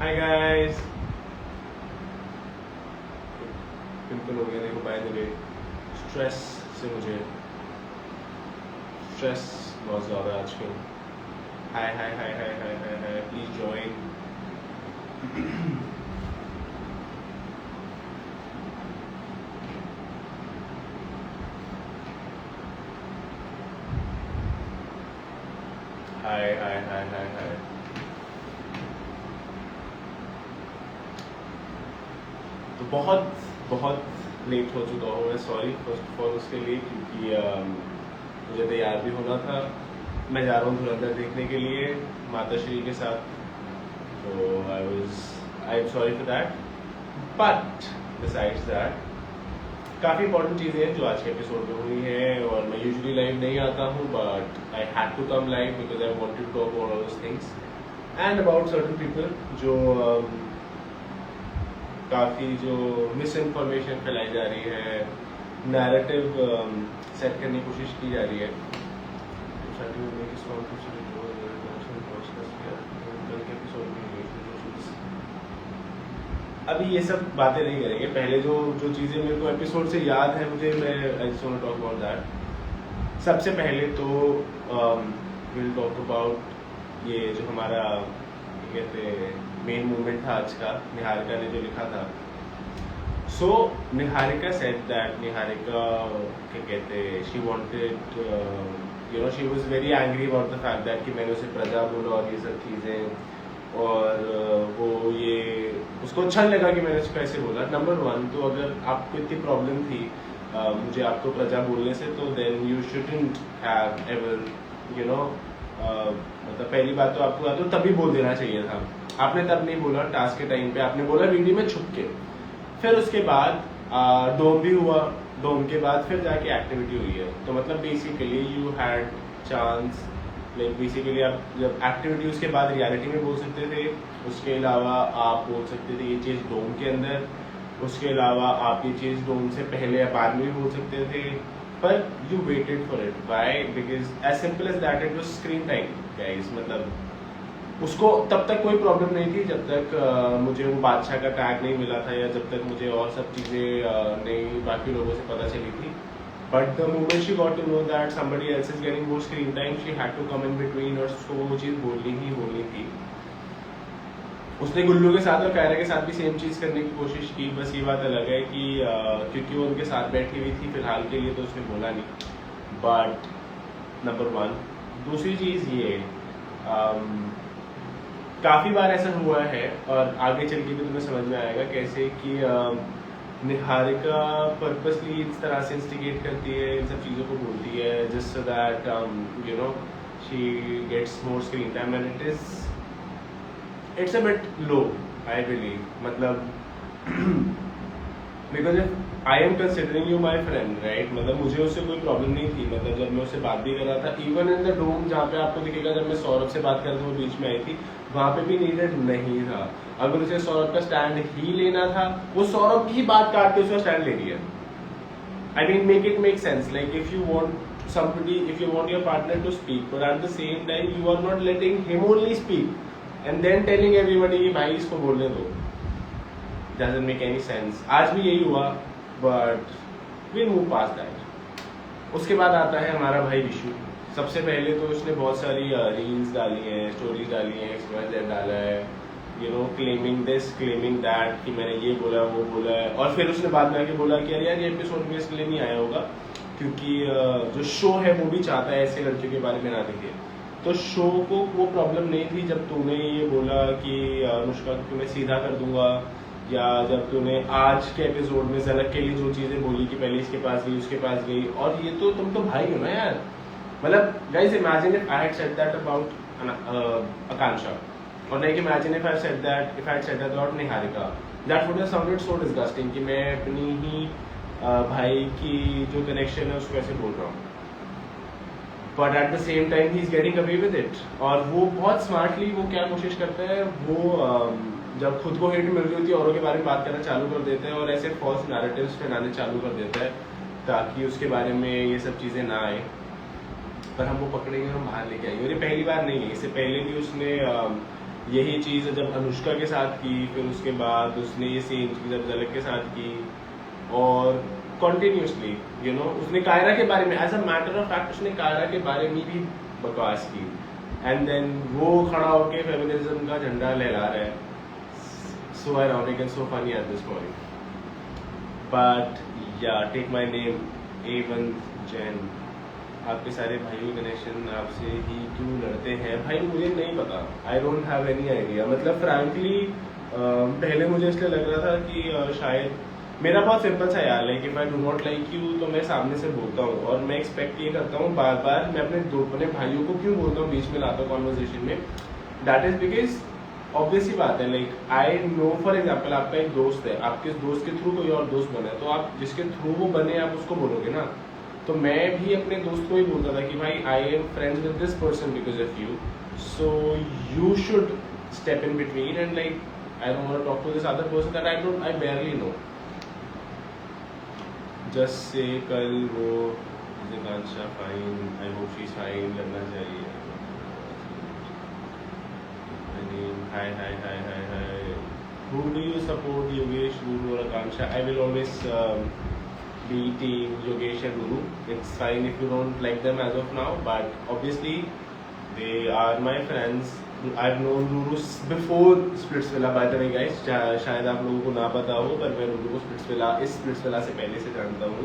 Hi guys. Pimple हो गया देखो, बाय द वे स्ट्रेस से मुझे स्ट्रेस बहुत ज़्यादा है आजकल। हाय हाय हाय हाय हाय हाय हाय, प्लीज ज्वाइन। हाय हाय हाय हाय हाय। तो बहुत बहुत लेट हो चुका हूँ मैं, सॉरी फर्स्ट ऑफ ऑल उसके लिए, क्योंकि मुझे तैयार भी होना था। मैं जा रहा हूँ धुरंधर देखने के लिए माता श्री के साथ, तो I am sorry for that. But besides that काफ़ी इंपॉर्टेंट चीज़ें हैं जो आज के एपिसोड में हुई हैं, और मैं यूजुअली लाइव नहीं आता हूँ, but I had to come live because I wanted to talk about all those things and about certain people जो काफ़ी जो मिस इन्फॉर्मेशन फैलाई जा रही है, नैरेटिव सेट करने की कोशिश की जा रही है। अभी ये सब बातें नहीं करेंगे, पहले जो जो चीज़ें मेरे को एपिसोड से याद है मुझे, मैं I just want to talk about that. सबसे पहले तो विल टॉक अबाउट ये जो हमारा कहते हैं मेन मूवमेंट था आज का, निहारिका ने जो लिखा था। सो निहारिका सेड दैट, निहारिका क्या कहते, she wanted she was very angry about the fact that कि मैंने उसे प्रजा बोला और ये सब चीज़ें, और वो ये उसको अच्छा नहीं लगा कि मैंने उसको ऐसे बोला। नंबर वन, तो अगर आपको इतनी प्रॉब्लम थी मुझे आपको प्रजा बोलने से, तो then you shouldn't have ever मतलब पहली बात तो आपको तो तभी बोल देना चाहिए था। आपने तब नहीं बोला, टास्क के टाइम पे आपने बोला वीडियो में छुप के। फिर उसके बाद डोम भी हुआ, डोम के बाद फिर जाके एक्टिविटी हुई है। तो मतलब basically you had chance, like basically आप जब एक्टिविटी उसके बाद रियलिटी में बोल सकते थे, उसके अलावा आप बोल सकते थे ये चीज़ डोम के अंदर, उसके अलावा आप ये चीज़ डोम से पहले या बाद में भी बोल सकते थे, पर you waited for it. Why? Because as simple as that, it was screen time guys. मतलब उसको तब तक कोई प्रॉब्लम नहीं थी जब तक मुझे वो बादशाह का टैग नहीं मिला था, या जब तक मुझे और सब चीज़ें नहीं बाकी लोगों से पता चली थी। But the moment she got to know that somebody else is getting more screen time, she had to come in between, और उसको वो चीज़ बोलनी थी। उसने गुल्लू के साथ और कायरा के साथ भी सेम चीज़ करने की कोशिश की। बस ये बात अलग है कि क्योंकि वो उनके साथ बैठी हुई थी फिलहाल के लिए, तो उसने बोला नहीं। बट नंबर वन, दूसरी चीज़ ये काफ़ी बार ऐसा हुआ है, और आगे चल के भी तुम्हें समझ में आएगा कैसे कि निहारिका पर्पसली इस तरह से इंस्टिगेट करती है, इन सब चीज़ों को बोलती है, just so that she gets more screen time, and it's a bit low I believe. मतलब because if I am considering you my friend right, मतलब मुझे उससे कोई प्रॉब्लम नहीं थी। मतलब जब मैं उससे बात भी कर रहा था, इवन इन द डोम जहाँ पे आपको दिखेगा, जब मैं सौरभ से बात कर रहा था वो बीच में आई थी, वहाँ पे भी नीडेड नहीं था। अगर उसे सौरभ का स्टैंड ही लेना था, वो सौरभ की ही बात काट के उसका स्टैंड ले लिया। I mean make it make sense, like if you want somebody, if you want your partner to speak, but at the same time you are not letting him only speak and then telling everybody कि भाई इसको बोलने दो, doesn't make any sense। आज भी यही हुआ, but we'll move past that। उसके बाद आता है हमारा भाई विशु। सबसे पहले तो उसने बहुत सारी रील्स डाली हैं, स्टोरीज डाली हैं, एक्सप्रेस डाला है, क्लेमिंग दिस क्लेमिंग दैट कि मैंने ये बोला वो बोला है। और फिर उसने बाद में आके बोला कि अरे यार ये एपिसोड में इसलिए नहीं आया होगा क्योंकि जो शो है वो भी चाहता है ऐसे लड़कियों के बारे में ना दिखे। तो शो को वो प्रॉब्लम नहीं थी जब तूने ये बोला कि अनुष्का को मैं सीधा कर दूंगा, या जब तूने आज के एपिसोड में झलक के लिए जो चीज़ें बोली कि पहले इसके पास गई उसके पास गई, और ये तो तुम तो भाई हो ना यार। मतलब guys imagine if I had said that about Akanksha, और like imagine if I said that if I said that about Niharika, that would have sounded so disgusting कि मैं अपनी ही भाई की जो कनेक्शन है उसको ऐसे बोल रहा हूँ। But at the same time he is getting away with it, और वो बहुत स्मार्टली वो क्या कोशिश करता है, वो जब खुद को हिट मिल रही होती है औरों के बारे में बात करना चालू कर देता है, और ऐसे फॉल्स नैरेटिव्स फैलाने चालू कर देता है ताकि उसके बारे में ये सब चीज़ें ना आए, पर हम वो पकड़ेंगे और हम बाहर लेके आएंगे। और ये पहली बार नहीं है, इससे पहले भी उसने यही चीज़ जब अनुष्का के साथ की, फिर उसके बाद उसने ये सेम चीज़ जब झलक के साथ की, और कॉन्टिन्यूसली उसने कायरा के बारे में as a matter of fact उसने कायरा के बारे में भी बकवास की, एंड देन वो खड़ा होके फेमिनिज्म का झंडा लहरा रहा है. So ironic and so funny at this point. But ya take my name A1 Jain. आपके सारे भाइयों कनेक्शन आपसे ही क्यों लड़ते हैं? भाई मुझे नहीं पता, I don't have any idea. मतलब फ्रैंकली पहले मुझे इसलिए लग रहा था कि शायद मेरा बहुत सिंपल सा यार, like if I do not like you तो मैं सामने से बोलता हूँ, और मैं एक्सपेक्ट ये करता हूँ बार बार. मैं अपने भाइयों को क्यों बोलता हूँ, बीच में लाता हूँ कॉन्वर्जेशन में. दैट इज बिकॉज ऑब्वियस ही बात है, like I know for example आपका एक दोस्त है, आपके दोस्त के थ्रू कोई और दोस्त बना है, तो आप जिसके थ्रू वो बने आप उसको बोलोगे ना. तो मैं भी अपने दोस्त को ही बोलता था कि भाई I am friends with this person because of you, so you should step in between and like I don't want to talk to this other person that I barely know. Just say कल वो Akanksha fine, I hope she is fine लगना चाहिए. हाय हाय हाय हाय हाय. Who do you support, Yogesh, Guru or Akansha? I will always be team Yogesh and Guru. It's fine if you don't like them as of now, but obviously they are my friends. I've known Guru before Splitsvilla, by the way, guys. शायद आप लोगों को ना पता हो, पर मैं Guru को इस Splitsvilla से पहले से जानता हूँ.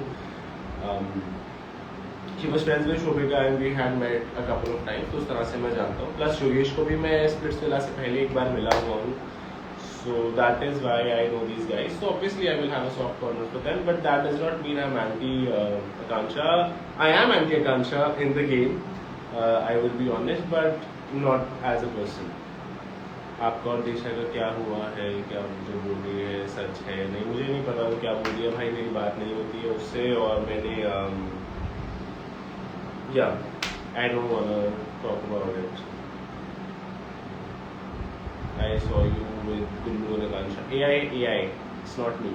He was friends with Shobhika and we had met a couple of times, तो उस तरह से मैं जानता हूँ. प्लस योगेश को भी मैं Splitsvilla से पहले एक बार मिला हुआ हूँ. So that is why I know these guys. So obviously I will have a soft corner for them, but that does not mean I'm anti Akansha. I am anti Akansha in the game. I will be honest, but not as a person. आपका और दिशा का क्या हुआ है, क्या जो बोल रही है सच है नहीं, मुझे नहीं पता वो क्या बोल रही है. भाई मेरी बात नहीं होती है उससे, और मैंने I don't wanna talk about it. I saw you with Gullu and Akansha. AI, it's not me.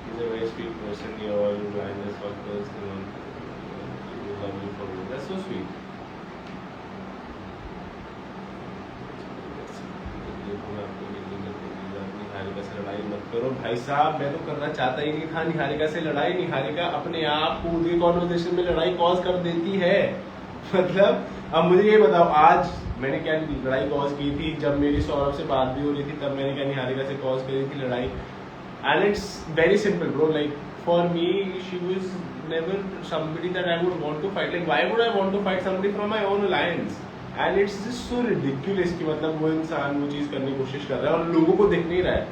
He's a very sweet person. You're all blind as fuckers. You love you for me. That's so sweet. Niharika से लड़ाई मत करो भाई साहब, मैं तो करना चाहता ही नहीं था निहारिका से लड़ाई. निहारिका अपने आप पूरी कॉन्वर्सेशन में लड़ाई कॉज कर देती है. मतलब अब मुझे ये बताओ, आज मैंने क्या लड़ाई कॉज की थी? जब मेरी सौरभ से बात भी हो रही थी तब मैंने क्या निहारिका से कॉज करी थी लड़ाई? And it's very simple bro, like for me she was never somebody that I would want to fight. Like why would I want to fight somebody from my own alliance? And it's just so ridiculous कि मतलब वो इंसान वो चीज़ करने की कोशिश कर रहा है और लोगों को दिख नहीं रहा है.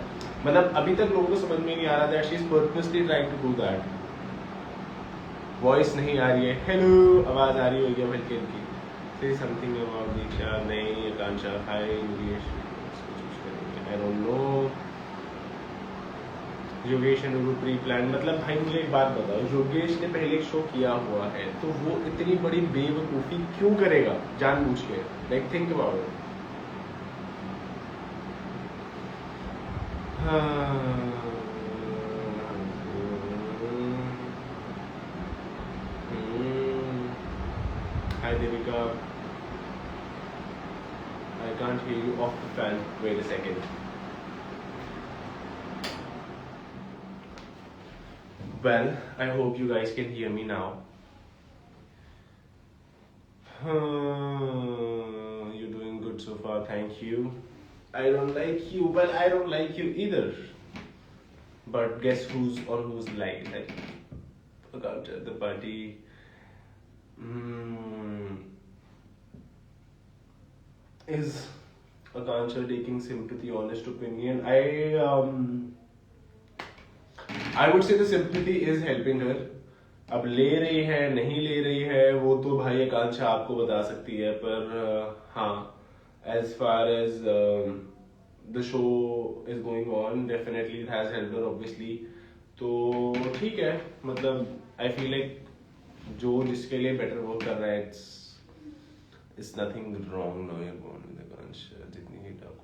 मतलब अभी तक लोगों को समझ में नहीं आ रहा that she is purposely trying to do that. Voice नहीं आ रही है. हेलो, आवाज आ रही होगी अब हल्की हल्की. Say something about Diksha. नहीं Akanksha. Hi Yogesh. I don't know. Yogesh and Guru pre plan. मतलब भाई मुझे एक बात बताओ, योगेश ने पहले एक शो किया हुआ है तो वो इतनी बड़ी बेवकूफ़ी क्यों करेगा जानबूझ के? Like think about it. Hi Devika. I can't hear you off the fan. Wait a second. Well, I hope you guys can hear me now. You're doing good so far, thank you. I don't like you, but I don't like you either. But guess who's like about the party? Is Akansha taking sympathy? Honest opinion, I would say the sympathy is helping her. अब ले रही है नहीं ले रही है वो तो भाई आकांक्षा आपको बता सकती है, पर हाँ, as far as the show is going on, definitely it has helped her obviously. तो ठीक है, मतलब I feel like जो जिसके लिए better work कर रहा है, it's nothing wrong. No, you're born with आकांक्षा. जितनी हिट आपको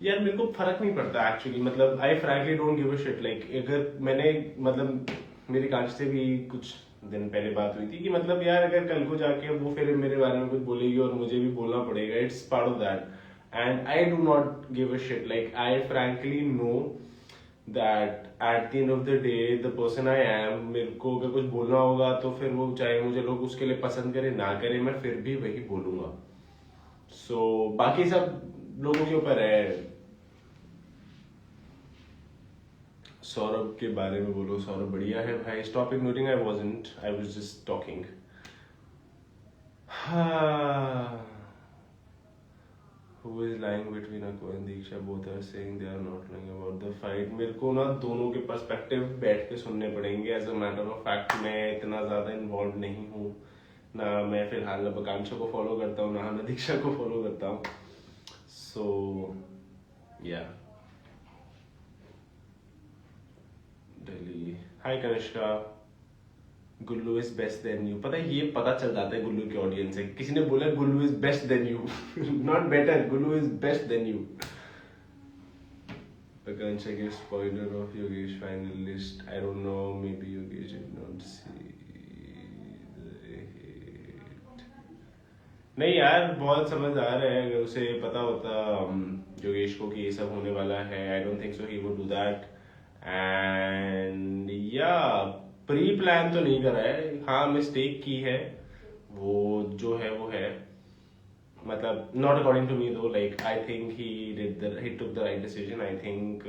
यार मेरे को फर्क नहीं पड़ता एक्चुअली. मतलब आई frankly don't give a shit. Like अगर मैंने मतलब मेरी कांच से भी कुछ दिन पहले बात हुई थी कि मतलब यार अगर कल को जाके वो फिर मेरे बारे में कुछ बोलेगी और मुझे भी बोलना पड़ेगा, it's part of that and I do not give a shit, like I frankly know that at the end of the day the person I am, मेरे को अगर कुछ बोलना होगा तो फिर वो चाहे मुझे लोग उसके लिए पसंद करें ना करें, मैं फिर भी वही बोलूंगा। सो बाकी सब लोगों के ऊपर है। सौरभ के बारे में बोलो, सौरभ बढ़िया है भाई, stop ignoring, I wasn't, I was just talking. Who is lying between Aku and Diksha? Both are saying they are not lying about the fight. मेरे को ना दोनों के पर्सपेक्टिव बैठ के सुनने पड़ेंगे। As a matter of fact मैं इतना ज़्यादा इन्वॉल्व नहीं हूँ, ना मैं फिलहाल ना आकांक्षा को फॉलो करता हूँ ना मैं दीक्षा को फॉलो करता हूँ। सो या दिल्ली, हाय कनिष्का, गुल्लू इज बेस्ट देन यू। पता है ये पता चल जाता है गुल्लू के ऑडियंस से, किसी ने बोला Gullu is best than you, not better, Gullu is best than you. Akansha gives spoiler of Yogesh finalist. I don't know, maybe Yogesh did not see the hate. नहीं यार बहुत समझदार है, अगर उसे पता होता योगेश को कि ये सब होने वाला है, I don't think so he would do that. And या प्री प्लान तो नहीं करा है, हाँ मिस्टेक की है, वो जो है वो है, मतलब नॉट अकॉर्डिंग टू मी दो, like I think he took the right decision. I think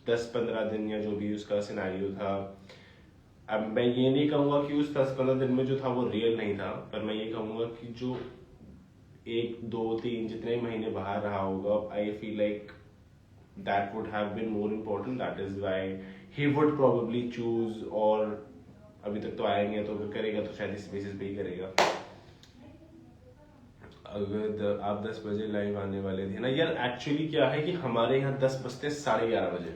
10-15 दिन या जो भी उसका सिनेरियो था, अब मैं ये नहीं कहूंगा कि उस 10-15 दिन में जो था वो रियल नहीं था, पर मैं ये कहूंगा कि जो 1-2-3 जितने महीने बाहर रहा होगा, I feel like that would have been more important, that is why he would probably choose, और अभी तक तो आएंगे तो अगर करेगा तो शायद इस बेसिस पे ही करेगा। अगर आप 10 बजे लाइव आने वाले थे ना यार, एक्चुअली क्या है कि हमारे यहाँ 10 बजते 11:30 बजे।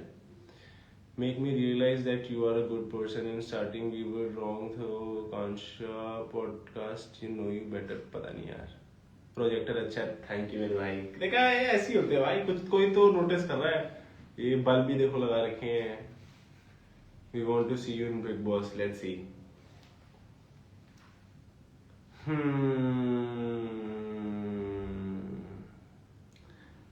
Make me realise that you are a good person, in starting we were wrong though Kanksha podcast, you know you better. पता नहीं यार, प्रोजेक्टर अच्छा है, थैंक यू मेरे भाई। देखा है ऐसे ही होते हैं भाई, कुछ कोई तो नोटिस कर रहा है। ये बल्ब भी देखो लगा रखे हैं। We want to see you in Bigg Boss, let's see.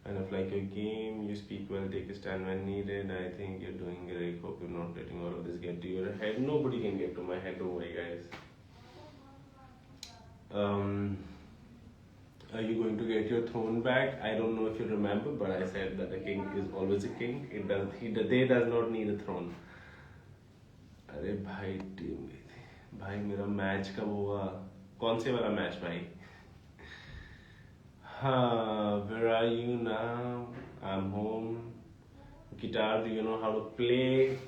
Enough like your game, you speak well, take a stand when needed. I think you're doing great. Hope you're not letting all of this get to your head. Nobody can get to my head, don't worry guys. Are you going to get your throne back? I don't know if you remember, but I said that a king is always a king. They does not need a throne. अरे भाई team गई थी भाई, मेरा match कब होगा? कौन से वाला मैच भाई? हाँ, where are you now? I'm home. Guitar, do you know how to play?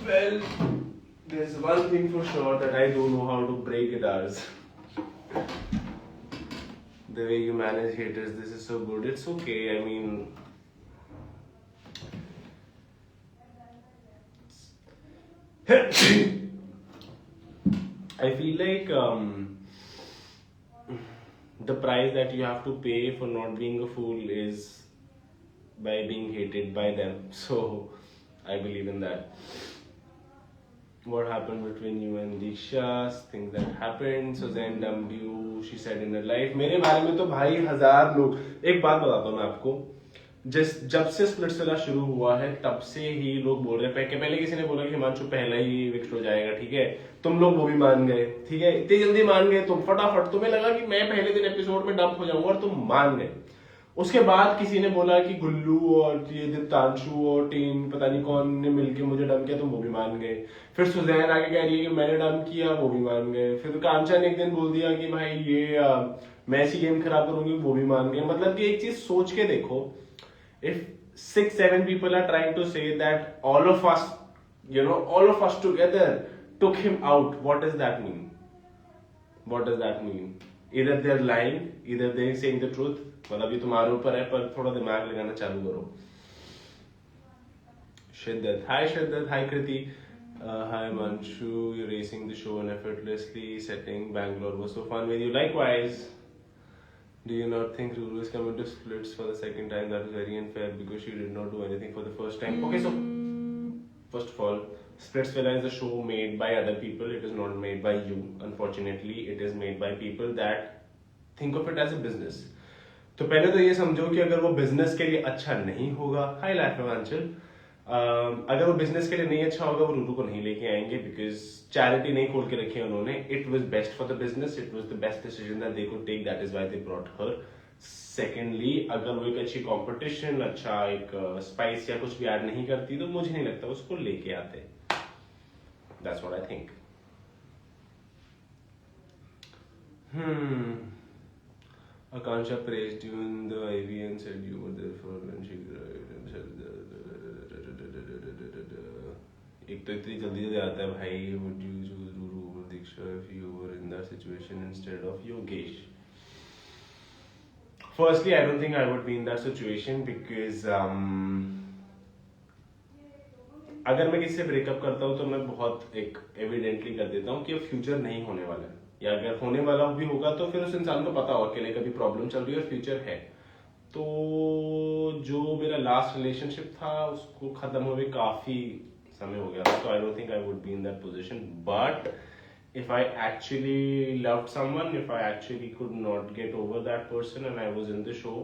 Well, there's one thing for sure, that I don't know how to break guitars. The way you manage haters, this is so good. It's okay, I mean, I feel like the price that you have to pay for not being a fool is by being hated by them. So I believe in that. What happened between you and Diksha? Things that happened. Suzanne dumped you, she said in her life. मेरे बारे में तो भाई 1000 लोग। एक बात बताता हूँ मैं आपको, जब से स्प्लिट्सविला शुरू हुआ है तब से ही लोग बोल रहे हैं। पहले किसी ने बोला कि हिमांशु पहला ही विकेट हो जाएगा, ठीक है, तुम लोग वो भी मान गए, ठीक है, इतनी जल्दी मान गए तुम, फटाफट तुम्हें लगा कि मैं पहले दिन एपिसोड में डंप हो जाऊंगा और तुम मान गए। उसके बाद किसी ने बोला कि गुल्लू और ये दीप्तांशु और टीम पता नहीं कौन ने मिलके मुझे डंप किया, तुम वो भी मान गए। फिर सुजैन आगे कह रही है कि मैंने डंप किया, वो भी मान गए। फिर कांचा ने एक दिन बोल दिया कि भाई ये मैं ऐसी गेम खराब करूंगी, वो भी मान गए। मतलब कि एक चीज सोच के देखो, if 6-7 people are trying to say that all of us together took him out, what does that mean? What does that mean? Either they're lying, either they're saying the truth. मतलब ये तुम्हारे ऊपर है, पर थोड़ा दिमाग लगाना चालू करो। शिद्दत, hi शिद्दत, hi Kriti, hi Manshu, you're racing the show and effortlessly setting Bangalore was so fun with you. Likewise. Do you not think Ruru is coming to splits for the second time? That is very unfair because she did not do anything for the first time. Okay, so first of all, Splitsvilla is a show made by other people. It is not made by you. Unfortunately, it is made by people that think of it as a business. तो पहले तो ये समझो कि अगर वो business के लिए अच्छा नहीं होगा, हाई लाइफ में अगर वो बिजनेस के लिए नहीं अच्छा होगा, वो रूरू को नहीं लेके आएंगे, बिकॉज चैरिटी नहीं खोल के रखी है उन्होंने. It was best for the business, it was the best decision that they could take, that is why they brought her. Secondly, अगर वो एक अच्छी कंपटीशन, अच्छा एक स्पाइस या कुछ भी ऐड नहीं करती, तो मुझे नहीं लगता उसको लेके आते. That's what I think. Akansha praised you in the IV and said you were there for when she cried and said एक तो इतनी जल्दी जल्दी आता है भाई. Would you choose Ruru or Diksha if you were in that situation instead of Yogesh? Firstly, I don't think I would be in that situation because अगर मैं किसी से ब्रेकअप करता हूँ तो मैं बहुत एक एविडेंटली कर देता हूँ कि अब फ्यूचर नहीं होने वाला है, या अगर होने वाला भी होगा तो फिर उस इंसान को पता होगा कि लाइक अभी प्रॉब्लम चल रही है और फ्यूचर है. तो जो मेरा लास्ट रिलेशनशिप था उसको खत्म हुए काफी समय हो गया था, so I don't think I would be in that position. But if I actually loved someone, if I actually could not get over that person and I was in the show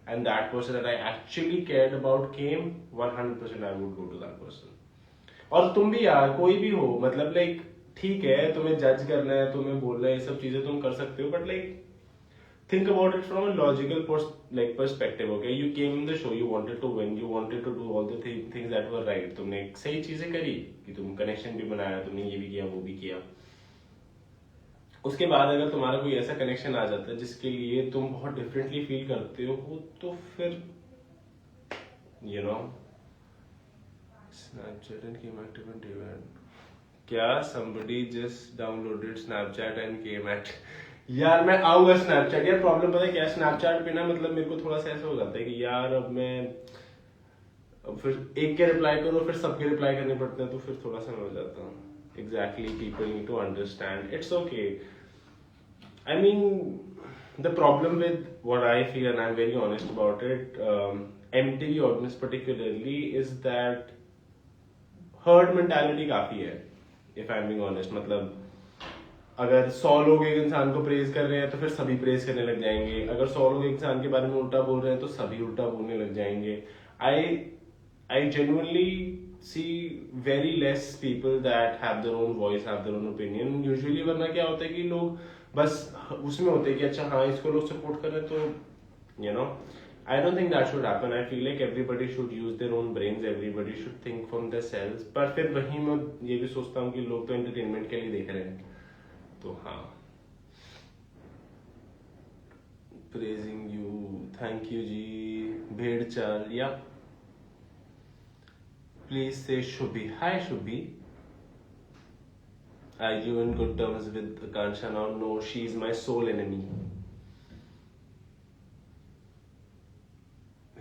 and that person that I actually cared about came, 100% I would go to that person. और तुम भी यार, कोई भी हो, मतलब like ठीक है तुम्हें जज करना है, तुम्हें बोलना है, ये सब चीजें तुम कर सकते हो, but like think about it from a logical perspective. Okay, you came in the show, you wanted to win, you wanted to do all the things that were right. तुमने सही चीजें करी कि तुम कनेक्शन भी बनाया, तुमने ये भी किया वो भी किया. उसके बाद अगर तुम्हारा कोई ऐसा कनेक्शन आ जाता है जिसके लिए तुम बहुत डिफरेंटली फील करते हो, तो फिर you know Snapchat and came active on day one. क्या somebody just downloaded Snapchat and came at यार मैं आऊंगा स्नैपचैट. यार प्रॉब्लम पता है क्या, स्नैपचैट पे ना मतलब मेरे को थोड़ा सा ऐसा हो जाता है कि यार अब फिर एक के रिप्लाई करो, फिर सबके रिप्लाई करने पड़ते हैं, तो फिर थोड़ा सा मैं हो जाता हूँ. Exactly, people need to understand, it's okay. I mean the problem with what I feel and I am very honest about it, MTV audience particularly, is that herd mentality काफी है. If I am being honest, मतलब अगर 100 लोग एक इंसान को praise कर रहे हैं तो फिर सभी प्रेज करने लग जाएंगे. अगर 100 लोग एक इंसान के बारे में उल्टा बोल रहे हैं तो सभी उल्टा बोलने लग जाएंगे. आई genuinely see very less people that have their own voice, have their own opinion. Usually वरना क्या होता है कि लोग बस उसमें होते हैं कि अच्छा हाँ इसको लोग सपोर्ट कर रहे हैं, तो you know I don't think that should happen. I feel like everybody should use their own brains, everybody should think from themselves. पर फिर वही मैं ये भी सोचता हूँ कि लोग तो एंटरटेनमेंट के लिए देख रहे हैं, तो हाँ. Praising you, thank you जी. भेड़ चाल, या please say Shubhi. Hi Shubhi. Are you in good terms with Akansha now? No, she is my sole enemy.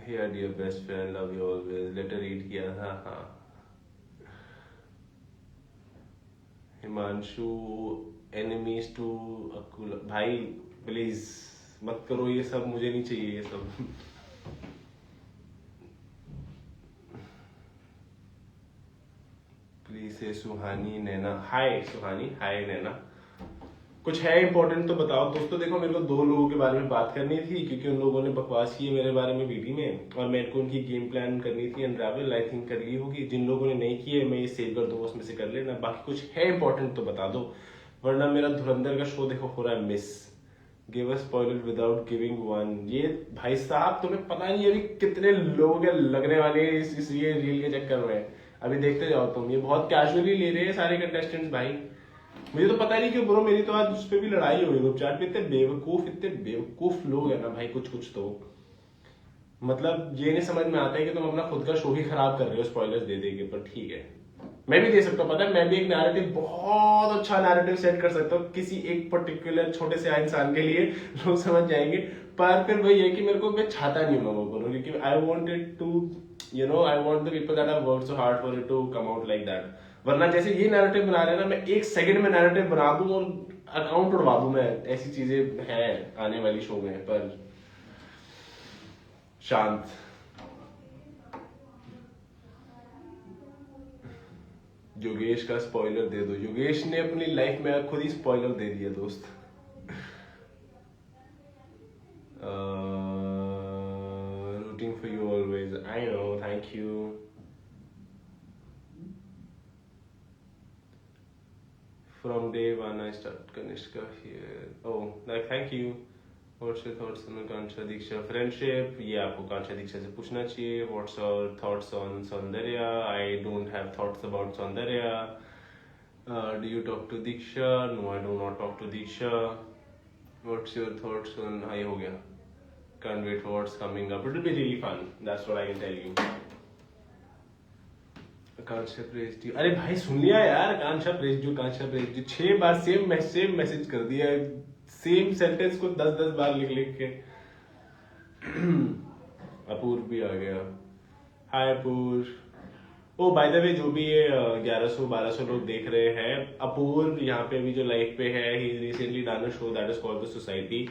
Hey dear best friend, love you always. Letter read किया था, हाँ. Himanshu, enemies to Akula. भाई please मत करो ये सब, मुझे नहीं चाहिए ये सब. प्लीज से सुहानी नैना. हाय सुहानी, हाय नैना. कुछ है इंपॉर्टेंट तो बताओ दोस्तों. देखो मेरे को 2 लोगों के बारे में बात करनी थी, क्योंकि उन लोगों ने बकवास की है मेरे बारे में वीडियो में, और मेरे को उनकी गेम प्लान करनी थी अनरावल. आई थिंक कर ली होगी. जिन लोगों ने नहीं की है मैं ये सेव कर दूंगा, उसमें से कर लेना. बाकी कुछ है इंपॉर्टेंट तो बता दो, वरना मेरा धुरंधर का शो देखो हो रहा है miss. Give a spoiler without giving one. ये भाई साहब तुम्हें पता नहीं अभी कितने लोग लगने वाले हैं इस ये रील के चक्कर में. अभी देखते जाओ तुम, ये बहुत कैजुअली ले रहे हैं सारे कंटेस्टेंट्स भाई. मुझे तो पता नहीं क्यों ब्रो, मेरी तो आज उस पर भी लड़ाई हो गई ग्रुप चैट पे. इतने बेवकूफ लोग है ना भाई, कुछ तो मतलब ये नहीं समझ में आता है कि तुम अपना खुद का शो ही खराब कर रहे हो स्पॉयलर्स दे देके. पर ठीक है, मैं भी दे सकता हूँ, पता है मैं भी एक नैरेटिव, बहुत अच्छा नैरेटिव सेट कर सकता हूँ किसी एक पर्टिकुलर छोटे से इंसान के लिए, लोग समझ जाएंगे. पर फिर वही है कि मेरे को, मैं चाहता नहीं हूँ मैं वो करूँ, क्योंकि I want it to I want the people that have worked so hard for it to come out like that. वरना जैसे ये नैरेटिव बना रहे हैं ना, मैं 1 सेकंड में नैरेटिव बना दूं और अकाउंट उड़वा दूं मैं. ऐसी चीजें हैं आने वाली शो में. पर शांत योगेश का स्पॉइलर दे दो। योगेश ने अपनी लाइफ में खुद ही स्पॉइलर दे दिया दोस्त। Rooting for you always. I know, thank you. From day one I started Kanishka here. Oh, like thank you. What's your thoughts on Kansha Diksha friendship? ये आपको कांक्षा दीक्षा से पूछना चाहिए. What's your thoughts on Saundarya? I don't have thoughts about Saundarya. Do you talk to Diksha? No, I do not talk to Diksha. What's your thoughts on? हाँ ये हो गया. Can't wait for what's coming up. It will be really fun. That's what I can tell you. Kanksha press ji, अरे भाई सुन लिया यार, Kanksha press ji 6 बार सेम मैसेज कर दिया, सेम सेंटेंस को 10 बार लिख के। अपूर्व भी आ गया। हाय अपूर्व। ओ बाय द वे, जो भी ये 1100-1200 लोग देख रहे हैं, अपूर्व यहाँ पे भी जो लाइव पे है, he recently done a show that is called the society.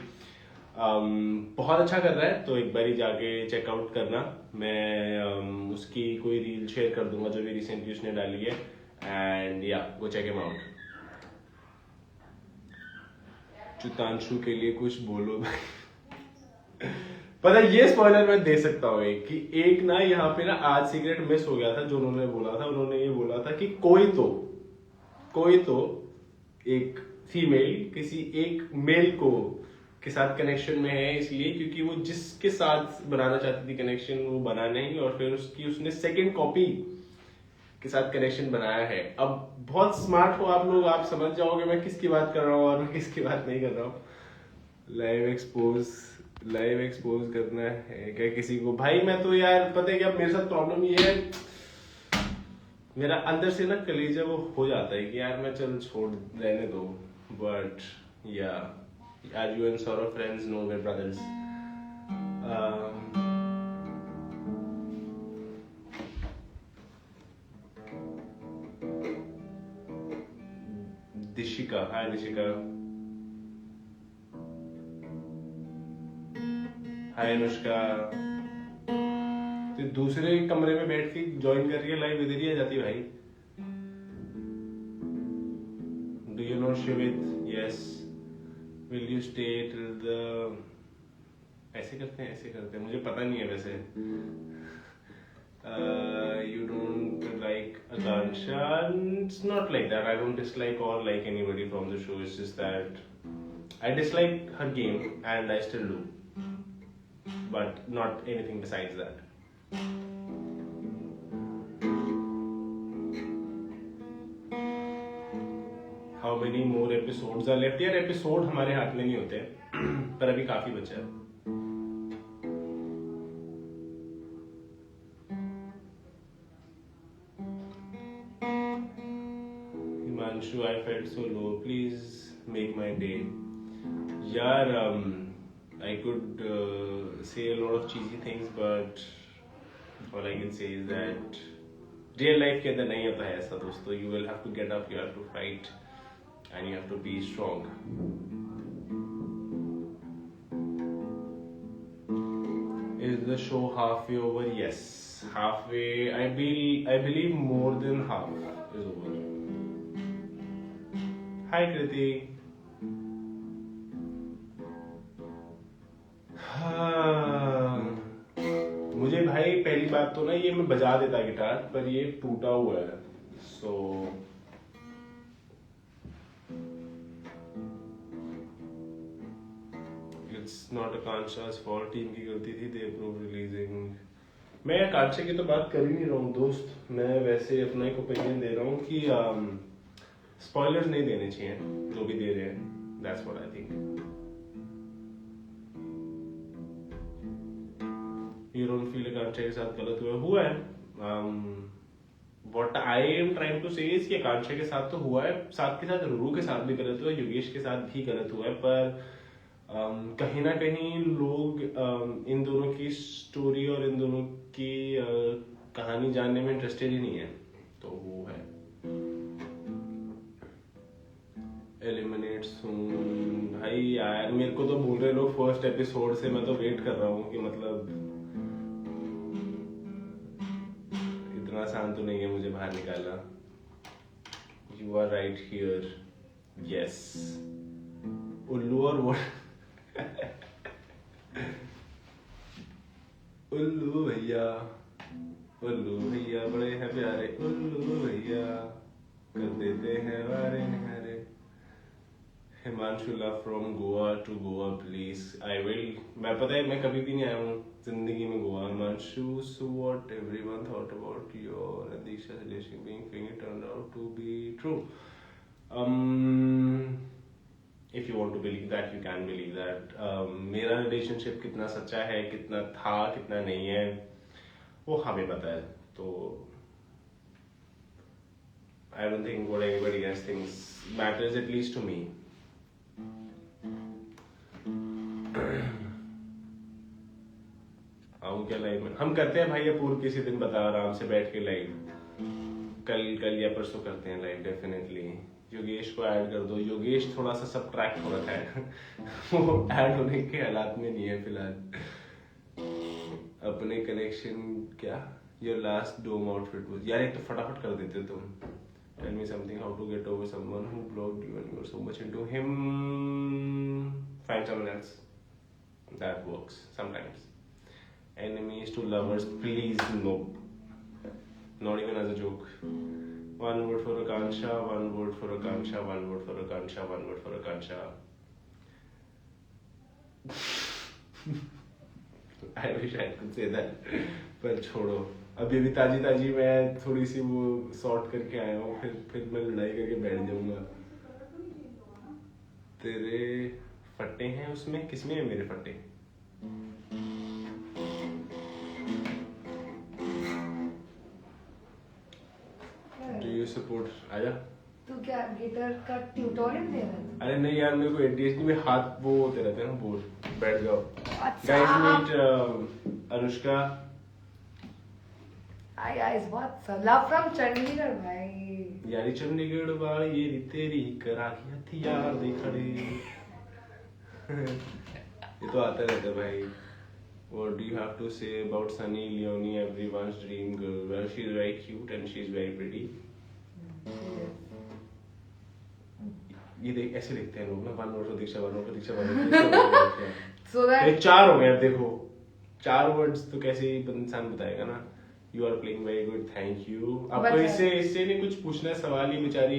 बहुत अच्छा कर रहा है, तो एक बारी जाके चेकआउट करना। मैं उसकी कोई रील शेयर कर दूंगा जो भी रिसेंटली उसने डाली है, एंड या गो चेक हिम आउट। चुतांशु के लिए कुछ बोलो भाई। पता है ये स्पॉइलर मैं दे सकता हूँ कि एक ना यहाँ पे ना आज सीक्रेट मिस हो गया था। जो उन्होंने बोला था, उन्होंने ये बोला था कि कोई तो एक फीमेल किसी एक मेल को के साथ कनेक्शन में है, इसलिए क्योंकि वो जिसके साथ बनाना चाहती थी कनेक्शन वो बना नहीं, और फिर उसने सेकंड कॉपी के साथ कनेक्शन बनाया है। अब बहुत स्मार्ट हो आप लोग, आप समझ जाओगे मैं किसकी बात कर रहा हूँ और मैं किसकी बात नहीं कर रहा हूँ। लाइव एक्सपोज करना है क्या किसी को? भाई मैं तो यार पता है क्या मेरे साथ प्रॉब्लम ये है, मेरा अंदर से ना कलेजा वो हो जाता है कि यार मैं चल छोड़ रहने दो, बट या as you and Saurav friends know, we're brothers. Dishika, hi Dishika. Hi Anushka. तो दूसरे कमरे में बैठ के ज्वाइन कर रही है लाइव, इधर ही आ जाती भाई। Do you know Shivit? Yes. Will you stay till the ऐसे करते हैं मुझे पता नहीं है वैसे। You don't like Akansha? It's not like that. I don't dislike or like anybody from the show. It's just that I dislike her game and I still do, but not anything besides that. How many more episodes are left? यार episode हमारे हाथ में नहीं होते पर अभी काफी बचा है। Himanshu, I felt so low. Please make my day. यार I could say a lot of cheesy things, but all I can say is that real life के अंदर नहीं होता है ऐसा दोस्तों। You will have to get up, you have to fight. And you have to be strong. Is the show halfway over? Yes, halfway. I believe more than half is over. Hi Kriti. मुझे भाई पहली बात तो ना ये मैं बजा देता गिटार, पर ये टूटा हुआ है, so it's not Akansha's fault, team की गलती थी, they approved releasing। मैं आकांक्षा की तो बात कर ही नहीं रहा हूँ दोस्त, मैं वैसे अपना एक ओपिनियन दे रहा हूँ कि स्पॉयलर्स नहीं देने चाहिए जो भी दे रहे हैं। That's what I think. You don't feel आकांक्षा के साथ गलत हुआ है। What I am trying to say is कि आकांक्षा के साथ तो हुआ है, साथ के साथ रूरू के साथ भी गलत हुआ है, योगेश के साथ भी गलत हुआ है, पर कहीं ना कहीं लोग इन दोनों की स्टोरी और इन दोनों की कहानी जानने में इंटरेस्टेड ही नहीं है, तो वो है। एलिमिनेट सून भाई यार, मेरे को तो बोल रहे लोग फर्स्ट एपिसोड से, मैं तो वेट कर रहा हूँ कि मतलब इतना आसान तो नहीं है मुझे बाहर निकालना। you are right here. Yes. उल्लू और वो उल्लू भैया बड़े हैं प्यारे उल्लू भैया कर देते हैं वारे निहारे. Himanshu love from Goa to Goa please. I will. मैं पता है मैं कभी भी नहीं आया हूँ जिंदगी में Goa. Himanshu, so what everyone thought about your and Diksha's relationship being fake turned out to be true. If you want to believe that, you can believe that. मेरा रिलेशनशिप कितना सच्चा है, कितना था, कितना नहीं है, वो हमें पता है. तो I don't think what anybody else thinks matters, at least to me. आऊँ क्या लाइव में? हम करते हैं भाई अपूर्व किसी दिन, बता आराम से बैठ के लाइव. कल या परसों करते हैं लाइव डेफिनेटली. योगेश को ऐड कर दो. योगेश थोड़ा सा सबट्रैक्ट हो रखा है. वो ऐड होने के हालात में नहीं है फिलहाल. अपने कनेक्शन क्या? Your last dome outfit was. यार एक तो फटाफट कर देते तुम. Tell me something how to get over someone who blocked you and you were so much into him. Find someone else. That works sometimes. Enemies to lovers, please no. Not even as a joke. One word for Akansha, one word for Akansha, one word for Akansha, one word for Akansha. I wish I could say that. पर छोड़ो. अभी ताजी मैं थोड़ी सी वो sort करके आया हूँ. फिर मैं लड़ाई करके बैठ जाऊंगा. तेरे फट्टे हैं उसमें? किसमें है मेरे फट्टे? Do you support? आजा. तू क्या गिटार का ट्यूटोरियल दे रहा है? अरे नहीं यार, मेरे को ADHD में हाथ वो होते रहते हैं बोर. बैठ जाओ. अच्छा. Guys meet Anushka. Hi guys, what's up? Love from Chandigarh भाई. यारी चंडीगढ़ वाली ये तेरी करा की हथियार दिखड़े. ये तो आता रहता है भाई. What do you have to say about Sunny Leone, everyone's dream girl? Well, she's very cute and she's very pretty. ये देख ऐसे लिखते हैं लोग ना. One word Pratiksha, one word Pratiksha, one word. So that ये 4 हो गए. अब देखो 4 वर्ड्स तो कैसे इंसान बताएगा ना. You are playing very good, thank you. आपको इससे नहीं कुछ पूछना है सवाल? ही बेचारी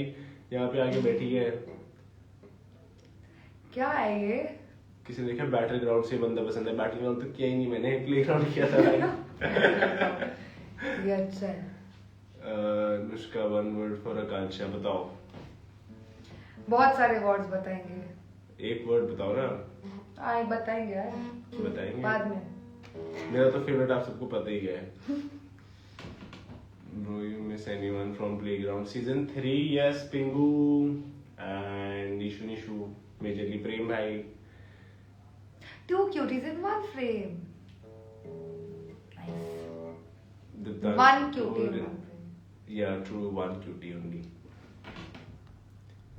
यहाँ पे आके बैठी है. क्या है ये? किसी ने देखा बैटल ग्राउंड से बंदा पसंद है. बैटल ग्राउंड तो किया ही नहीं मैंने, प्ले ग्राउंड किया था भाई. ये अच्छा है. अनुष्का, वन वर्ड फॉर आकांक्षा. बताओ. बहुत सारे वर्ड्स बताएंगे. एक वर्ड बताओ ना. आए बताएंगे यार. बताएंगे बाद में. मेरा तो फेवरेट आप सबको पता ही है. Do you miss anyone from Playground season 3? Yes, Pingu and Nishu. Majorly Prem bhai. 2 cuties in one frame. Nice. One cutie in one frame. Yeah, true. One cutie only.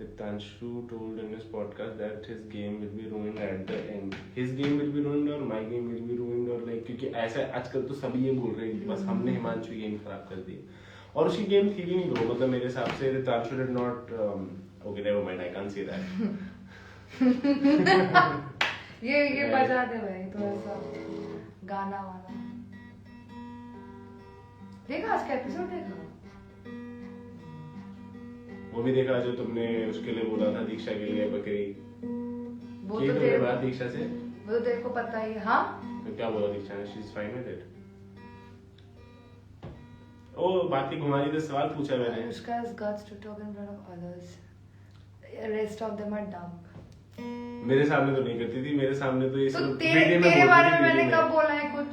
Diptanshu told in his podcast that his game will be ruined at the end. His game will be ruined or my game will be ruined or like, क्योंकि ऐसा आजकल तो सभी ये बोल रहे हैं कि बस हमने हिमांशु गेम खराब कर दी. और उसकी गेम थी भी नहीं ब्रो. मतलब मेरे हिसाब से Diptanshu did not. Okay, never mind. I can't say that. ये बजा दे भाई थोड़ा सा गाना वाला. देखा आज का एपिसोड? देखा वो भी देखा जो तुमने उसके लिए बोला था दीक्षा के लिए बकरी. वो तो तेरे बात दीक्षा से. वो तो तेरे को पता ही है. हाँ तो क्या बोला दीक्षा ने? She is fine with it. ओ बात ही घुमा दी. तो सवाल पूछा मैंने. Anushka has guts to talk in front of others. Rest of them are dumb. मेरे सामने तो नहीं करती थी. मेरे सामने तो ये तो सब तेरे बारे में मैंने कब बोला है? कुछ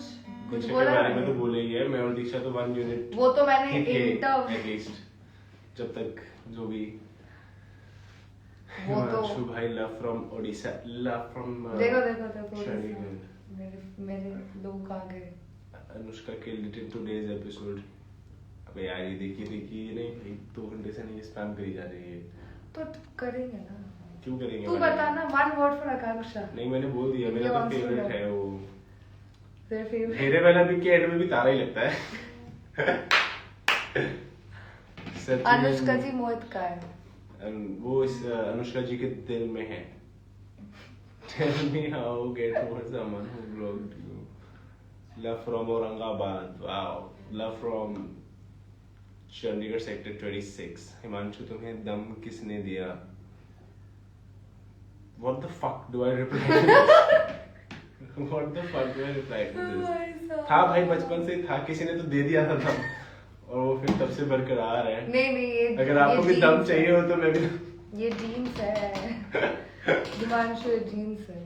दीक्षा के बोला बारे में है? तो बोले ही है. मैं और दीक्षा तो 1 यूनिट. वो तो मैंने एटलीस्ट जब तक जो भी. वो तो भाई love from Odisha. Love from देखो चंडीगढ़. मेरे लोग आ गए. Anushka killed it in today's episode. अबे यार ये देखिए नहीं भाई 2 घंटे से नहीं स्पैम करी जा रही है. तो करेंगे ना. क्यों करेंगे? तू बता ना. वन वर्ड फॉर आकांक्षा. नहीं मैंने बोल दिया. मेरा तो फेवरेट है वो. तेरे फेवरेट? मेरे वाला भी के एंड में भी तारा ही लगता है. अनुष्का जी मोहित का है. वो इस अनुष्का जी के दिल में है. Tell me how get over someone who blocked you. Love from Aurangabad. Wow. Love from Chandigarh sector 26. Himanshu तुम्हें दम किसने दिया? What the fuck do I reply to this? What the fuck do I reply to this? था भाई बचपन से था, किसी ने तो दे दिया था दम और वो फिर तब से बरकरार है. नहीं ये अगर आपको भी दम चाहिए हो तो मैं भी. ये जीन्स है. हिमांशु ये जीन्स है.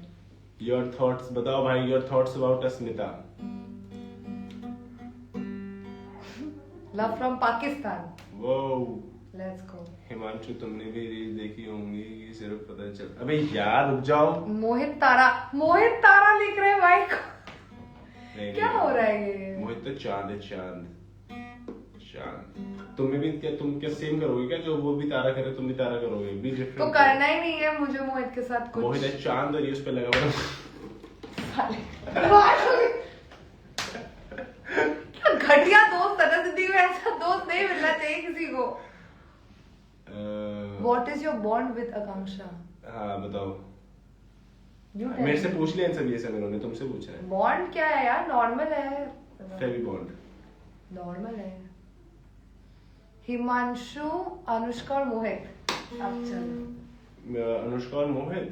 Your thoughts बताओ भाई. Your thoughts about Asmita. Love from Pakistan. Wow. Let's go. Himanshu तुमने भी रील देखी होंगी, ये सिर्फ पता चल. अबे यार रुक जाओ. मोहित तारा लिख रहे हैं भाई को. क्या हो रहा है ये? मोहित तो चांद है. चांद. तुम्हें भी क्या, तुम क्या सेम करोगे क्या? जो वो भी तारा करे तुम भी तारा करोगे? भी डिफरेंट तो करना ही नहीं है मुझे मोहित के साथ कुछ. मोहित है चांद और ये उस पे लगा हुआ. घटिया दोस्त है. जिंदगी में ऐसा दोस्त नहीं मिलना चाहिए किसी को. What is your bond with Akanksha? हाँ बताओ. मेरे से पूछ लिया इन सब ये सब इन्होंने तुमसे पूछा है. बॉन्ड क्या है यार? नॉर्मल है. फेवी बॉन्ड. नॉर्मल है. हिमांशु, अनुष्का और मोहित. अब चल. अनुष्का और मोहित.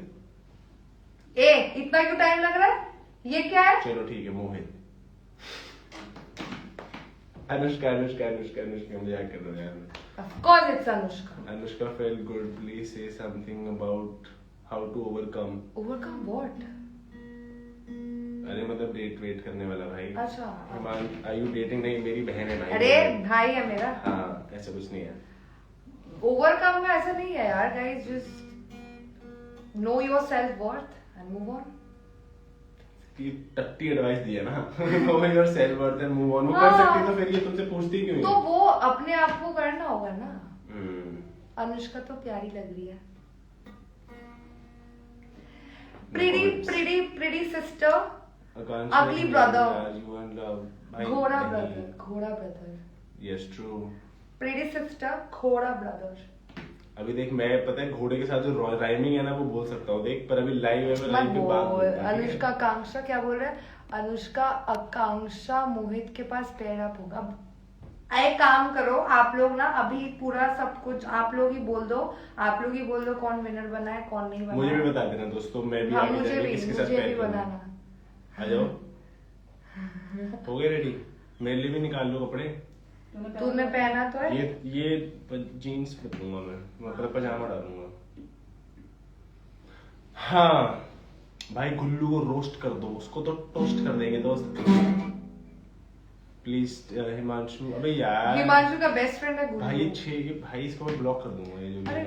इतना क्यों टाइम लग रहा है? ये क्या है? चलो ठीक है मोहित. अनुष्का मजाक कर रहा है. Of course it's Anushka. Anushka felt good. Please say something about how to overcome. Overcome what? अरे मतलब डेट करने वाला भाई. अच्छा. Are you dating? नहीं मेरी बहन है भाई. अरे भाई है मेरा. हाँ ऐसा कुछ नहीं है. Overcome का ऐसा नहीं है यार. Guys just know your self worth and move on. टट्टी एडवाइस दिया ना. Know your self worth and move on. वो कर सकती तो फिर ये तुमसे पूछती क्यों? तो वो अपने आप को करना होगा ना. अनुष्का तो प्यारी लग रही है. Pretty sister. Ugly brother. घोड़ा brother. Yes true. Pretty sister, घोड़ा brother. अभी देख मैं पता है घोड़े के साथ जो राइमिंग है ना वो बोल सकता हूँ देख. पर अभी लाइव है मैं लाइव पे बात. अनुष्का आकांक्षा क्या बोल रहे हैं? अनुष्का आकांक्षा मोहित के पास पेड़ अप होगा. एक काम करो आप लोग ना, अभी पूरा सब कुछ आप लोग ही बोल दो. आप लोग ही बोल दो कौन विनर बना है कौन नहीं बना. मुझे भी बता देना दोस्तों. मैं भी आगे जाके किसके साथ मुझे भी बनाना. आ जाओ. हो गए रेडी? मेरे लिए भी निकाल लो कपड़े. तूने पहना तो है. ये जीन्स पहनूंगा मैं अपना पजामा डालूंगा. हाँ भाई गुल्लू को रोस्ट कर दो. उसको तो टोस्ट कर देंगे दोस्त. प्लीज हिमांशु. अबे यार हिमांशु का बेस्ट फ्रेंड है गुल्लू. भाई इसको मैं ब्लॉक कर दूंगा. ये जो अरे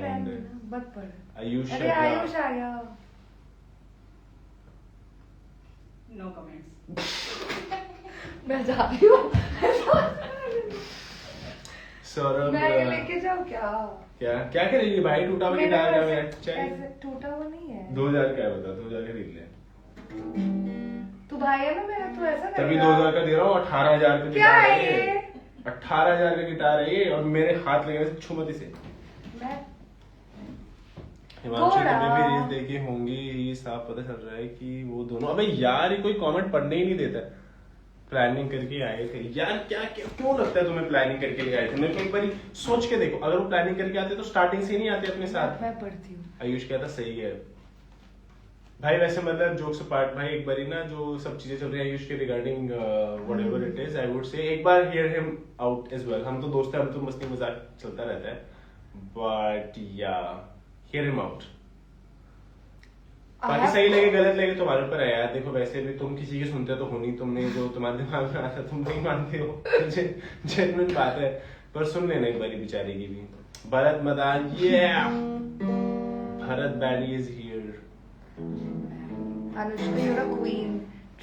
मत पढ़. आयुष. अरे आयुष आ गया. No comments. मैं जा रही हूँ. सौरभ मैं ये लेके जाऊँ क्या करेंगे भाई? टूटा हुआ गिटार का ऐसे टूटा हुआ नहीं है. 2000 का है बता. 2000 का खरीद ले. तू भाई है ना मेरा. तू ऐसा तभी 2000 का दे रहा हूँ. 18,000 का क्या गिटार है ये? 18,000 का गिटार है ये. और मेरे हाथ लगे हुए छू मत इसे. हिमांशु तुम्हें भी रील देखी होंगी. ये साफ पता चल रहा है कि वो दोनों. अबे यार ये कोई कमेंट पढ़ने ही नहीं देता. प्लानिंग करके आए थे यार. क्या क्यों लगता है तुम्हें प्लानिंग करके लिए आए थे? मेरे को एक बार सोच के देखो. अगर वो प्लानिंग करके आते तो स्टार्टिंग से नहीं आते अपने साथ. मैं पढ़ती हूँ. आयुष कहता सही है भाई. वैसे मतलब जोक्स अपार्ट भाई एक बारी ना जो सब चीजें चल रही है आयुष के regarding whatever it is, I would say एक बार hear him out as well. हम तो दोस्त हैं, हम तो मस्ती मजाक चलता रहता है. बट या हियर हिम आउट. बाकी सही लगे गलत लगे तुम्हारे ऊपर है यार. देखो वैसे भी तुम किसी की सुनते तो हो नहीं. तुमने जो तुम्हारे दिमाग में आता तुम नहीं मानते हो. जेन्युइन बात है. पर सुन लेना एक बारी बेचारी की भी. Bharat Madan. Bharat Bailey is here. Anushka you're a queen.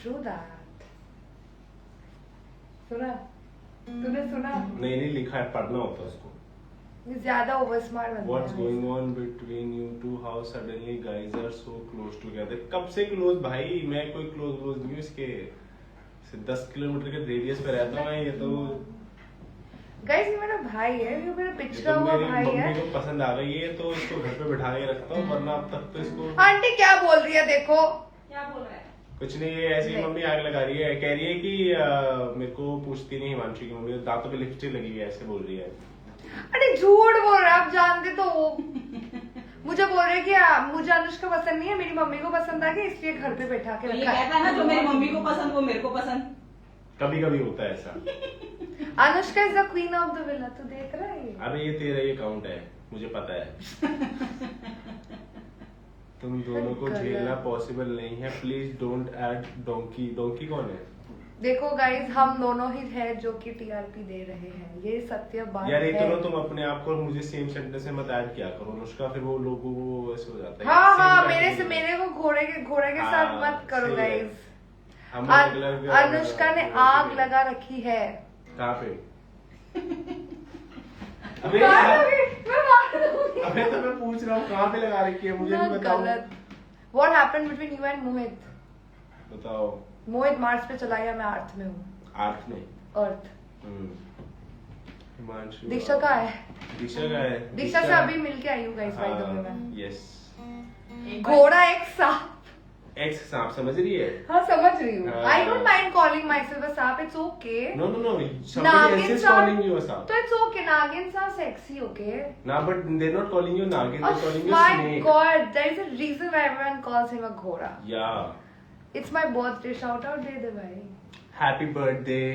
True that. सुना? तूने सुना? नहीं लिखा है. पढ़ना होता उसको. ज्यादा ओवर स्मार्ट बनता है. What's going on between you two? How suddenly guys are so close together? कब से क्लोज भाई? मैं कोई क्लोज नहीं हूँ. इसके 10 किलोमीटर के रेडियस पे रहता हूँ. ये तो गाइस ये मेरा भाई है, ये मेरा पिछड़ा तो हुआ मेरी भाई है। मम्मी को पसंद आ गई है तो इसको घर पे बिठा के रखता हूँ, वरना अब तक तो इसको आंटी क्या बोल रही है देखो। क्या बोल रहा है? कुछ नहीं, ये ऐसी नहीं। मम्मी आग लगा रही है, कह रही है कि मेरे को पूछती नहीं हिमांशु की मम्मी, दांतों पे लिपस्टिक लगी है, ऐसे बोल रही है। अरे झूठ बोल रहा है, आप जानते तो हो। मुझे बोल रहे कि मुझे अनुष्का पसंद नहीं है, मेरी मम्मी को पसंद आ गई, इसलिए घर पे बैठा के तो ये रखा कहता है ना, जो मेरी मम्मी को पसंद वो मेरे को पसंद। कभी कभी होता है ऐसा। Anushka is the queen of the villa, तू देख रहा है ये? अबे ये तेरा ये अकाउंट है, मुझे पता है। तुम दोनों को गलत। झेलना पॉसिबल नहीं है, please don't add donkey. Donkey कौन है? देखो गाइस, हम दोनों ही हैं जो कि टीआरपी दे रहे हैं, ये सत्य बात यार है। एक तो ना तुम अपने आप को और मुझे सेम सेंटेंस में मत ऐड किया करो अनुष्का, फिर वो लोगों को ऐसे हो जाता है। हाँ Same हाँ, category में। मेरे को घोड़े के साथ हाँ, मत करो सही है। गाइस। हम regular- अनुष्का ने आग लगा रखी है। कहाँ पे? अबे मार दूंगी, मैं मार दूंगी। अबे तो मैं पूछ रहा हूँ कहाँ पे लगा रखी है, मुझे ना, भी बताओ। गलत। What happened between you and मोहित? बताओ। मोहित मार्स पे चला गया, मैं अर्थ में हूँ। आर्थ में। अर्थ। हिमांशु। दीक्षा कहाँ है? दीक्षा का है। दीक्षा से अभी मिलके आई हूँ गाइस, बाय द वे मैं। यस। एक बार- घोड़ा एक सांप। एक्स सांप समझ रही है? हाँ समझ रही हूँ। हाँ। I don't mind calling myself a सांप, इट्स ओके। No, नागिन somebody else is सांप calling you a सांप. तो इट्स ओके, नागिन सांप sexy, okay? Nah, but they're not calling you Nagin, they're calling you My snake. God, there is a reason why everyone calls him a घोड़ा. Yeah. It's my birthday, shout out दे दे भाई। Happy birthday.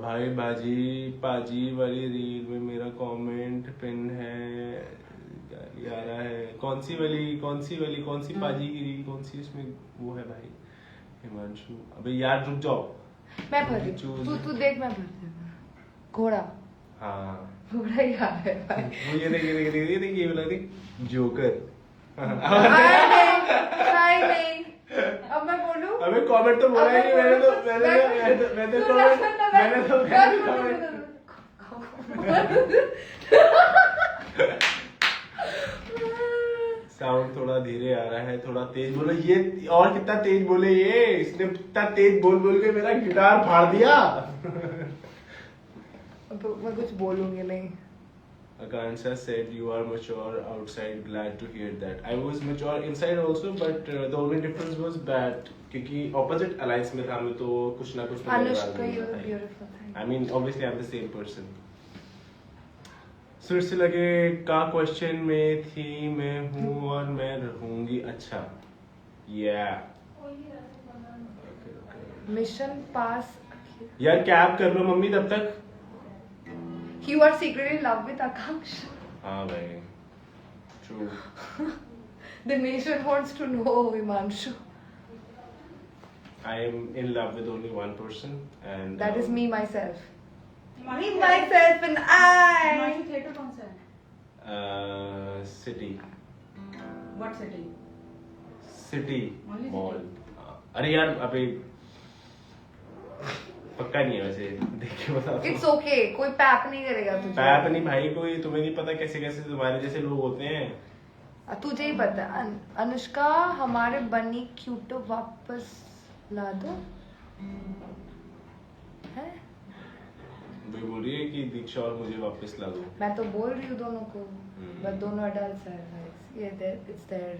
भाई बाजी पाजी वाली reel में मेरा comment pin है, गाली आ रहा है। कौन सी पाजी की रील, कौन सी इसमें वो है भाई? हिमांशु, अबे यार रुक जाओ। मैं भर रही Choose. हूँ, तू देख, मैं भर रही हूँ। घोड़ा हाँ घोड़ा ही आ है भाई। वो ये देख ये वाला देख, जोकर। हाय नहीं, अब मैं बोलूं? अबे कमेंट तो बोला ही नहीं मैंने तो साउंड थोड़ा धीरे आ रहा है, थोड़ा तेज बोलो। ये और कितना तेज बोले, ये इसने कितना तेज बोल बोल के मेरा गिटार फाड़ दिया। अब मैं कुछ बोलूंगी नहीं। Akanksha said you are mature outside, glad to hear that. I was mature inside also, but the only difference was that क्योंकि opposite alliance में था मैं, तो कुछ ना कुछ Anushka, you are beautiful, thank you. I mean obviously I'm the same person. फिर से लगे का क्वेश्चन में थी, मैं हूँ और मैं रहूंगी। अच्छा yeah. मिशन पास। यार कैब कर लो मम्मी तब तक। You are secretly in love with Akanksha. हाँ भाई true. The nation wants to know, Himanshu. I am in love with only one person and That is me, myself. Me, Himanshu myself, and I. Himanshu theatre कौन सा है? City What city? City Only mall. अरे यार अबे पक्का नहीं है वैसे, देख के बता। It's okay. कोई पैक नहीं करेगा तुझे। पैप नहीं भाई, कोई तुम्हें नहीं पता कैसे कैसे तुम्हारे जैसे लोग होते हैं। तुझे ही पता है। अनुष्का हमारे बनी क्यूटो वापस ला दो। है? वो बोल रही है कि दीक्षा और मुझे वापस ला दो। मैं तो बोल रही हूँ दोनों को, हम्म। बट दोनों एडल्ट्स हैं guys. Yeah, it's their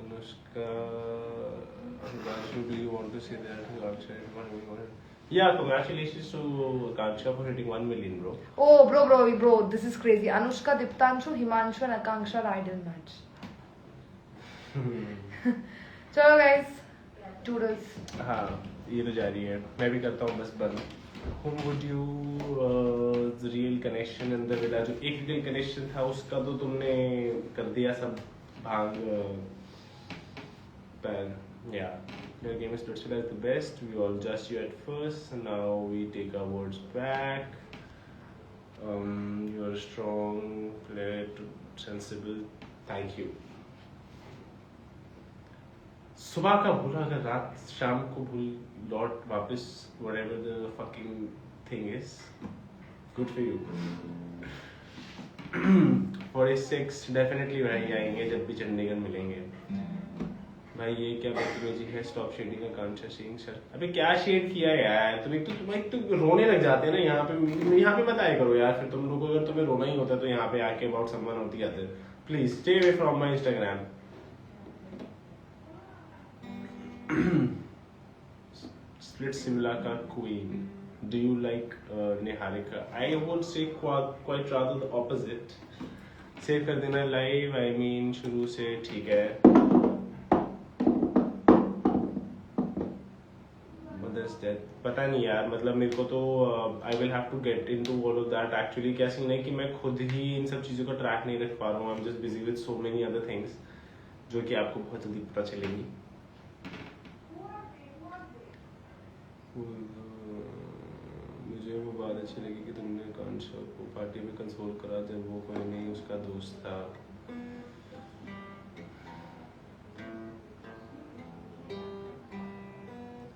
Anushka, do you want to say that Akanksha is 1 million? Yeah, congratulations to Akanksha for hitting 1 million, bro. Oh, bro, this is crazy. Anushka, Diptanshu, Himanshu and Akanksha are idol match. चलो guys, toodles. हाँ ये तो जारी है, मैं भी करता हूँ बस बंद। Whom would you the real connection in the villa, जो एक real connection था उसका तो तुमने कर दिया सब भांग pan. Yeah, your game is Spiritual as the best. We all judged you at first, and now we take our words back. You are a strong player, sensible. Thank you. सुबह का भूला अगर रात शाम को भूल लौट वापस, whatever the fucking thing is, good for you. 46 definitely भाई आएंगे जब भी चंडीगढ़ मिलेंगे भाई ये क्या बदतमीजी है, stop shading Akanksha Singh sir. अबे क्या शेड किया यार, तुम एक तो रोने लग जाते हैं ना यहाँ पे बताया करो यार। फिर तुम लोग अगर तुम्हें रोना ही होता है तो यहाँ पे आके अबाउट समवन होती आते। Please stay away from my Instagram. Splitsvilla का queen, do you like Niharika? I would say quite rather the opposite. Save कर देना लाइव, आई मीन शुरू से ठीक है। पता नहीं यार, मतलब मेरे को तो I will have to get into all of that. Actually क्या सीन है कि मैं खुद ही इन सब चीज़ों का ट्रैक नहीं रख पा रहा हूँ। I am just busy with so many other things जो कि आपको बहुत जल्दी पता चलेंगी। मुझे वो बात अच्छी लगी कि तुमने आकांक्षा को पार्टी में कंसोल करा जब वो कोई नहीं उसका दोस्त था।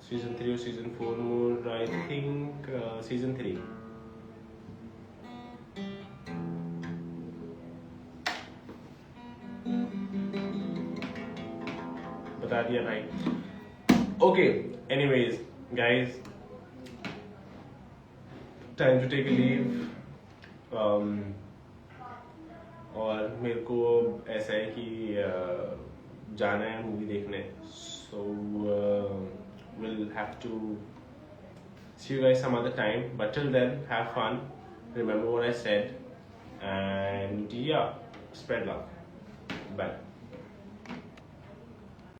सीजन 3 और season 4 more, I think season 3। बता दिया भाई। Okay, anyways guys, time to take a leave. और मेरे को ऐसा है कि जाना है मूवी देखने, सो we'll have to see you guys some other time, but till then have fun, remember what I said, and yeah, spread love. Bye.